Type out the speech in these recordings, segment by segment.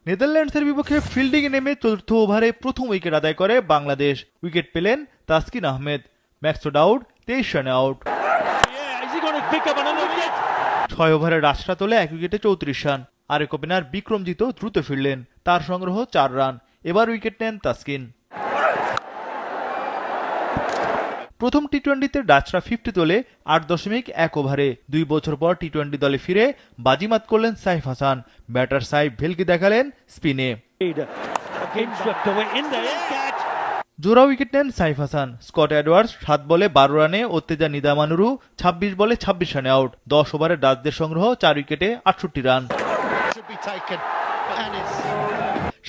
নেদারল্যান্ডসের বিপক্ষে ফিল্ডিংয়ে নেমে চতুর্থ ওভারে প্রথম উইকেট আদায় করে বাংলাদেশ। উইকেট পেলেন তাসকিন আহমেদ। ম্যাক্সওয়েল আউট, 23 রানে আউট। 6 ওভারে রাশরা তোলে 1 উইকেটে 34 রান। আরেক ওপেনার বিক্রমজিৎ দ্রুত ফিরলেন, তার সংগ্রহ 4 রান। এবার উইকেট নেন তাসকিন। প্রথম টি-20তে ডাচরা 50 তোলে 8.1 ওভারে। 2 বছর পর টি-20 দলে ফিরে বাজিমাত করলেন সাইফ হাসান। ব্যাটার সাইফ ভেলকি দেখালেন স্পিনে। জোড়া উইকেট নেন সাইফ হাসান। স্কট এডওয়ার্ডস 7 বলে 12 রানে, ওত্তেজা নিদামানুরু 26 বলে 26 রানে আউট। 10 ওভারে ডাচদের সংগ্রহ 4 উইকেটে 68 রান।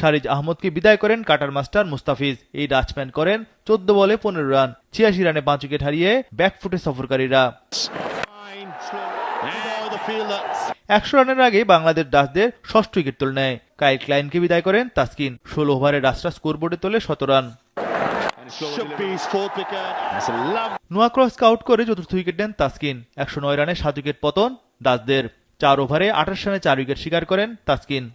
শারিজ আহমদকে বিদায় করেন কাটার মাস্টার মুস্তাফিজ। এই ডাচম্যান করেন 14 বলে 15 রান। 86 রানে 5 উইকেট হারিয়ে ব্যাকফুটে সফরকারীরা। 100 রানের আগে বাংলাদেশ ডাচদের ষষ্ঠ উইকেট তুলে নেয়। কাইল ক্লাইনকে বিদায় করেন তাসকিন। 16 ওভারে ডাচরা স্কোরবোর্ডে তোলে 17 রান। নোয়া ক্রসকে আউট করে চতুর্থ উইকেট নেন তাসকিন। 109 রানে 7 উইকেট পতন ডাচদের। 4 ওভারে 28 রানে 4 উইকেট শিকার করেন তাসকিন।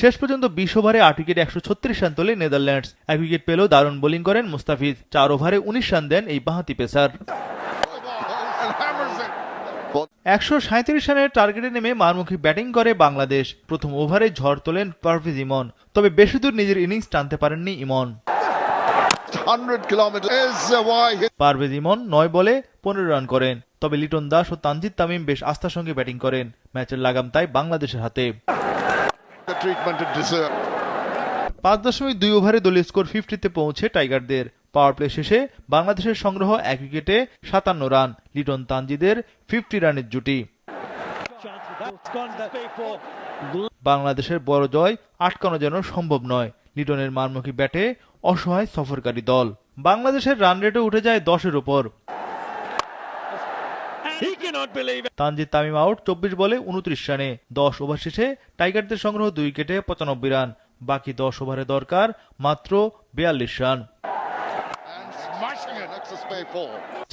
শেষ পর্যন্ত 20 ওভারে 8 উইকেটে 136 রান তোলে নেদারল্যান্ডস। 1 উইকেট পেলেও দারুণ বোলিং করেন মুস্তাফিজ। 4 ওভারে 19 রান দেন এই বাঁহাতি পেসার। 137 রানের টার্গেটে নেমে মারমুখী ব্যাটিং করে বাংলাদেশ। প্রথম ওভারে ঝড় তোলেন পারভেজ ইমন, তবে বেশি দূর নিজের ইনিংস টানতে পারেননি ইমন। পারভেজ ইমন 9 বলে 15 রান করেন, তবে লিটন দাস ও তানজিদ তামিম বেশ আস্থার সঙ্গে ব্যাটিং করেন। ম্যাচের লাগাম তাই বাংলাদেশের হাতে। 5.2 ওভারে দলীয় স্কোর 50-তে পৌঁছে টাইগারদের। পাওয়ার প্লে শেষে বাংলাদেশের সংগ্রহ 1 উইকেটে 57 রান। লিটন তানজিদের 50 রানের জুটি। বাংলাদেশের বড় জয় আটকানো যেন সম্ভব নয়। লিটনের মারমুখী ব্যাটে অসহায় সফরকারী দল। বাংলাদেশের রান রেটও উঠে যায় 10-এর উপর। তানজিদ তামিম আউট 24 বলে 29 রানে। 10 ওভার শেষে টাইগারদের সংগ্রহ 2 উইকেটে 95 রান। বাকি 10 ওভারে দরকার মাত্র 42 রান।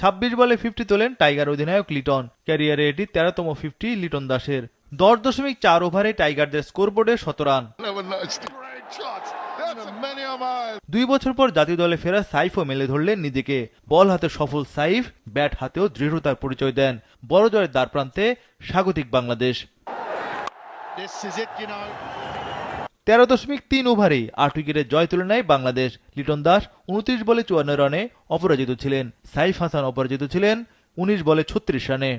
26 বলে 50 তোলেন টাইগার অধিনায়ক লিটন। ক্যারিয়ারে এটি 13তম 50 লিটন দাসের। 10.4 ওভারে টাইগারদের স্কোরবোর্ডে 17 রান। 2 বছর পর জাতীয় দলে ফেরা সাইফও মেলে ধরলেন নিজেকে। বল হাতে সফল সাইফ ব্যাট হাতেও দৃঢ়তার পরিচয় দেন। বড় জয়ের দ্বারপ্রান্তে স্বাগতিক বাংলাদেশ। 13.3 ওভারে 8 উইকেটে জয় তুলে নেয় বাংলাদেশ। লিটন দাস 29 বলে 54 রানে অপরাজিত ছিলেন। সাইফ হাসান অপরাজিত ছিলেন 19 বলে 36 রানে।